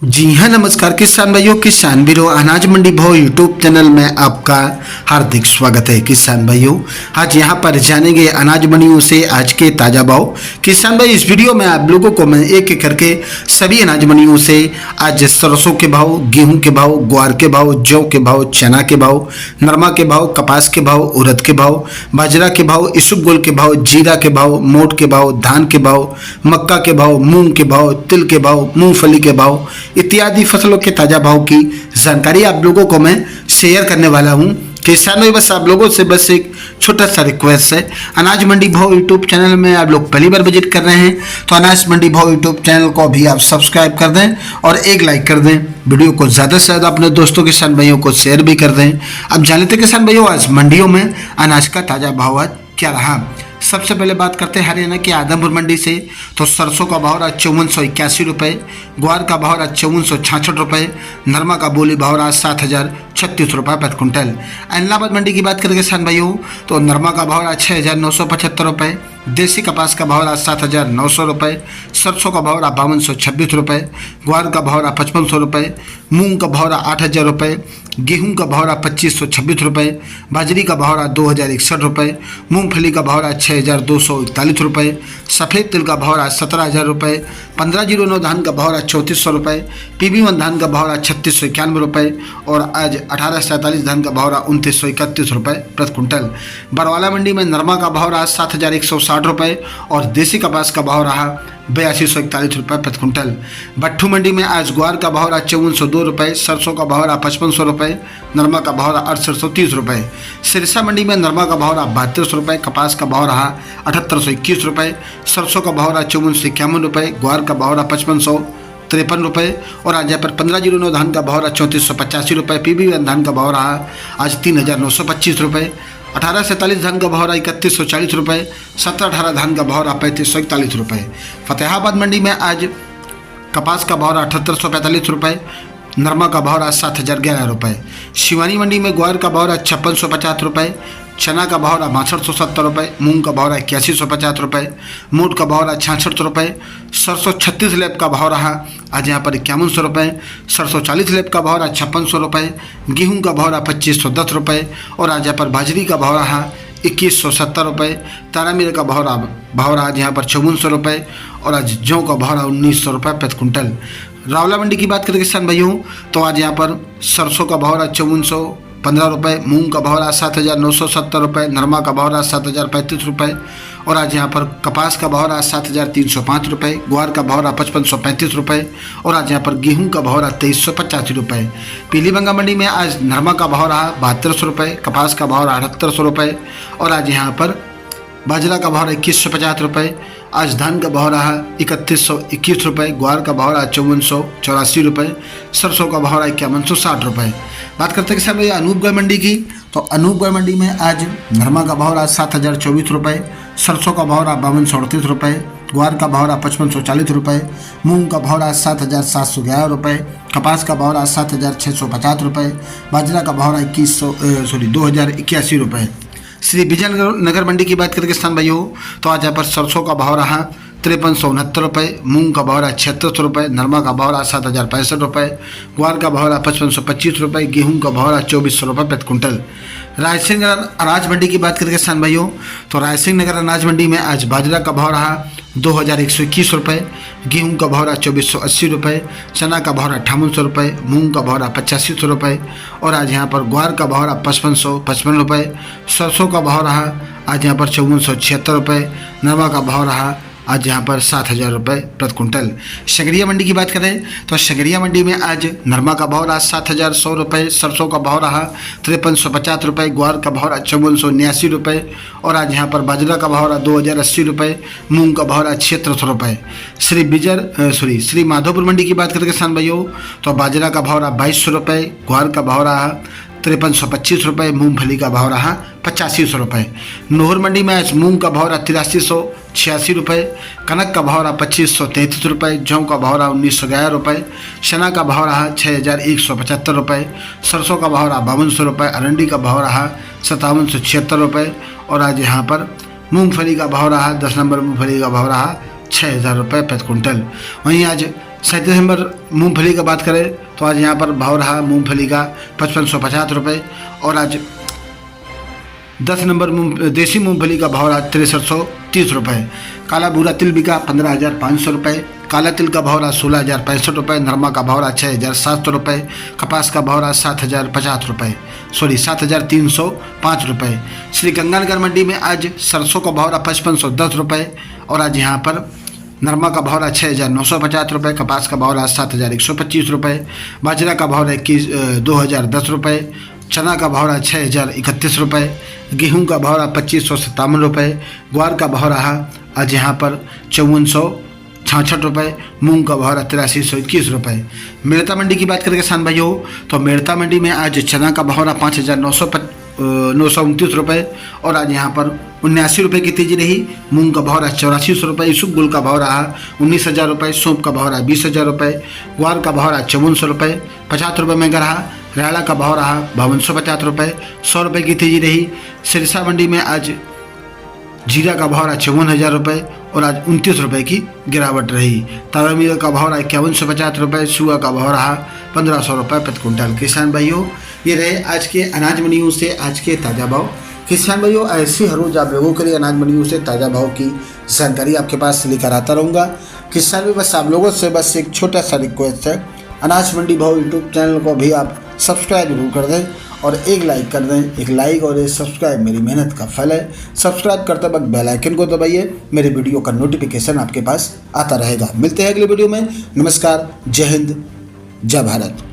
जी हाँ, नमस्कार किसान भाइयों, किसान वीरों, अनाज मंडी भाव यूट्यूब चैनल में आपका हार्दिक स्वागत है। किसान भाइयों, आज यहाँ पर जानेंगे अनाज मंडियों से आज के ताज़ा भाव। किसान भाई, इस वीडियो में आप लोगों को मैं एक एक करके सभी अनाज मंडियों से आज सरसों के भाव, गेहूं के भाव, ग्वार के भाव, जौ के भाव, चना के भाव, नरमा के भाव, कपास के भाव, उड़द के भाव, बाजरा के भाव, इसबगोल के भाव, जीरा के भाव, मोट के भाव, धान के भाव, मक्का के भाव, मूंग के भाव, तिल के भाव, मूंगफली के भाव इत्यादि फसलों के ताजा भाव की जानकारी आप लोगों को मैं शेयर करने वाला हूं। किसानों, बस आप लोगों से बस एक छोटा सा रिक्वेस्ट है, अनाज मंडी भाव यूट्यूब चैनल में आप लोग पहली बार विजिट कर रहे हैं तो अनाज मंडी भाव यूट्यूब चैनल को भी आप सब्सक्राइब कर दें और एक लाइक कर दें। वीडियो को ज़्यादा से ज़्यादा अपने दोस्तों किसान भाइयों को शेयर भी कर दें। अब जान लेते किसान भाइयों, आज मंडियों में अनाज का ताज़ा भाव आज क्या रहा। सबसे पहले बात करते हैं हरियाणा के आदमपुर मंडी से। तो सरसों का भाव रहा 5481 रुपये, ग्वार का भाव रहा 5466 रुपये, नरमा का बोली भाव रहा 7036 रुपये प्रति कुंटल। इलाहाबाद मंडी की बात करें किसान भाइयों, तो नरमा का भाव रहा 6975 रुपये, देसी कपास का भाव रहा 7900 रुपये, सरसों का भाव रहा 5226 रुपये, ग्वार का भाव रहा 5500 रुपये, मूंग का भाव रहा 8000 रुपये, गेहूं का भाव रहा 2526 रुपये, बाजरी का भाव रहा 2061 रुपये, मूंगफली का भाव रहा 6241 रुपये, सफ़ेद तिल का भाव रहा 17000 रुपये, 1509 धान का भाव रहा 3400 रुपये, PB1 धान का भाव रहा 3691 रुपये और आज 1847 धान का भाव रहा 2931 रुपये प्रति कुंटल। बरवाला मंडी में नरमा का भाव रहा 7160 रुपये और देसी कपास का भाव रहा 8241 रुपये प्रति कुंटल। भट्ठू मंडी में आज ग्वार का भाव रहा 5402 रुपये, सरसों का भाव रहा 5500 रुपये, नरमा का भाव रहा 6830 रुपये। सिरसा मंडी में नरमा का भाव रहा 3200 रुपये, कपास का भाव रहा 7821 रुपये, सरसों का भाव रहा 5451 रुपये, ग्वार का भाव रहा 5553 रुपये और आज यहाँ पर 1509 धान का भाव रहा 3485 रुपये, PB1 धान का भाव रहा आज 3925 रुपये, 1847 धान का भाव रहा 3140 रुपये, 1718 धान का भाव रहा 3541 रुपये। फतेहाबाद मंडी में आज कपास का भाव रहा 7845 रुपये, नरमा का भाव रहा 7011 रुपये। शिवानी मंडी में ग्वार का भाव रहा 5650 रुपये, चना का भाव रहा 6270 रुपये, मूंग का भाव रहा 8150 रुपये, मोट का भाव रहा 6600 रुपये, सरसों 36 लेप का भाव रहा आज यहाँ पर 5100 रुपये, सरसों 40 लेप का भाव रहा 5600 रुपये, गेहूँ का भाव रहा 2510 रुपये और आज यहाँ पर बाजरी का भाव रहा 2170 रुपये, तारामीर का भाव रहा आज यहाँ पर 5400 रुपये और आज जौ का भाव रहा 1900 रुपये प्रति कुंटल। रावला मंडी की बात करें किसान भाइयों, तो आज यहाँ पर सरसों का भाव रहा 5415 रुपये, मूंग का भाव रहा 7970 रुपये, नरमा का भाव रहा 7035 रुपये और आज यहाँ पर कपास का भाव रहा 7305 रुपये, ग्वार का भाव रहा 5535 रुपये और आज यहाँ पर गेहूं का भाव रहा 2385 रुपये। पीलीबंगा मंडी में आज नरमा का भाव रहा 7200 रुपये, कपास का भाव रहा 7800 रुपये और आज यहाँ पर बाजरा का भाव रहा 2150 रुपये, आज धान का भाव रहा 3121 रुपये, ग्वार का भाव रहा 5484 रुपये, सरसों का भाव रहा 5160 रुपये। बात करते हैं किसान भैया अनूपगढ़ मंडी की, तो अनूपगढ़ मंडी में आज नरमा का भाव रहा 7024 रुपये, सरसों का भाव रहा 5238 रुपये, ग्वार का भाव रहा 5540 रुपये, मूंग का भाव रहा 7711 रुपये, कपास का भाव रहा 7650 रुपये, बाजरा का भाव रहा 2081 रुपये। श्री विजयनगर मंडी की बात करें किसान भाइयों, तो आज यहाँ पर सरसों का भाव रहा 5369 रुपये, मूंग का भाव रहा 7600 रुपये, नरमा का भाव रहा 7065 रुपये, ग्वार का भाव रहा 5525 रुपये, गेहूं का भाव रहा 2400 रुपये प्रति कुंटल। रायसिंह नगर अनाज मंडी की बात करें किसान भाइयों, तो रायसिंह नगर अनाज मंडी में आज बाजरा का भाव रहा 2121 रुपये, गेहूं का भाव रहा 2480 रुपये, चना का भाव रहा 5800 रुपये, मूंग का भाव रहा 8500 रुपये और आज यहाँ पर ग्वार का भाव रहा 5555 रुपये, सरसों का भाव रहा आज यहाँ पर 5476 रुपये, नरमा का भाव रहा आज यहाँ पर 7000 रुपये प्रति कुंटल। शगरिया मंडी की बात करें तो शगरिया मंडी में आज नरमा का भाव रहा 7100 रुपये, सरसों का भाव रहा 5350 रुपये, ग्वार का भाव रहा 5489 रुपये और आज यहाँ पर बाजरा का भाव रहा 2080 रुपये, मूंग का भाव रहा 7600 रुपये। श्री माधोपुर मंडी की बात करें किसान भाइयों, तो बाजरा का भाव रहा 2200 रुपये, ग्वार का भाव रहा 5325 रुपये, मूंगफली का भाव रहा 8500 रुपये। नोहर मंडी में आज मूंग का भाव रहा 8386 रुपये, कनक का भाव रहा 2533 रुपये, जौ का भाव रहा 1911 रुपये, चना का भाव रहा 6175 रुपये, सरसों का भाव रहा 5200 रुपये, अरंडी का भाव रहा 5776 रुपये और आज यहाँ पर मूंगफली का भाव रहा 10 नंबर मूंगफली का भाव रहा 6000 रुपये प्रति कुंटल। वहीं आज 37 नंबर मूंगफली का बात करें तो आज यहाँ पर भाव रहा मूंगफली का 5550 रुपये। और आज 10 नंबर देसी मूंगफली का भाव रहा 6330 रुपये। काला भूरा तिल बिका 15,500 रुपये। काला तिल का भाव रहा 16,065 रुपये। नरमा का भाव रहा 6,700 रुपये। कपास का भाव रहा 7,050 रुपये, 7,305 रुपये। श्री गंगानगर मंडी में आज सरसों का भाव रहा 5510 रुपये। और आज यहाँ पर नरमा का भाव रहा 6,950 रुपये। कपास का भाव रहा 7,125 रुपये। बाजरा का भाव रहा 2,010 रुपये। चना का भाव रहा 6,031 रुपये। गेहूं का भाव रहा 2,557 रुपये। ग्वार का भाव रहा आज यहाँ पर 5,466 रुपये। मूंग का भाव रहा 8,321 रुपये। मेड़ता मंडी की बात करें किसान भाइयों तो मेड़ता मंडी में आज चना का भाव रहा 5,929 रुपये। और आज यहाँ पर 79 रुपये की तेजी रही। मूंग का भाव रहा 8400 रुपये। इसुक गुल का भाव रहा 19,000 रुपये। सौंप का भाव रहा 20,000 रुपये। ग्वार का भाव रहा 5400 रुपये, 50 रुपये में रहा। रायला का भाव रहा 5250 रुपये, 100 रुपये की तेजी रही। सिरसा मंडी में आज जीरा का भाव रहा 54,000 रुपये। और आज 29 रुपये की गिरावट रही। तारा मीरा का भाव रहा 5150 रुपये। सुआ का भाव रहा 1,500 रुपये प्रति क्विंटल। किसान भाइयों ये रहे आज के अनाज मंडियों से आज के ताज़ा भाव। किसान भाइयों ऐसे हर रोज आप लोगों के लिए अनाज मंडियों से ताज़ा भाव की जानकारी आपके पास लेकर आता रहूँगा। किसान भाई बस आप लोगों से बस एक छोटा सा रिक्वेस्ट है, अनाज मंडी भाव यूट्यूब चैनल को भी आप सब्सक्राइब जरूर कर दें और एक लाइक कर दें। एक लाइक और एक सब्सक्राइब मेरी मेहनत का फल है। सब्सक्राइब करते वक्त बेल आइकन को दबाइए, मेरे वीडियो का नोटिफिकेशन आपके पास आता रहेगा। मिलते हैं अगले वीडियो में। नमस्कार, जय हिंद, जय भारत।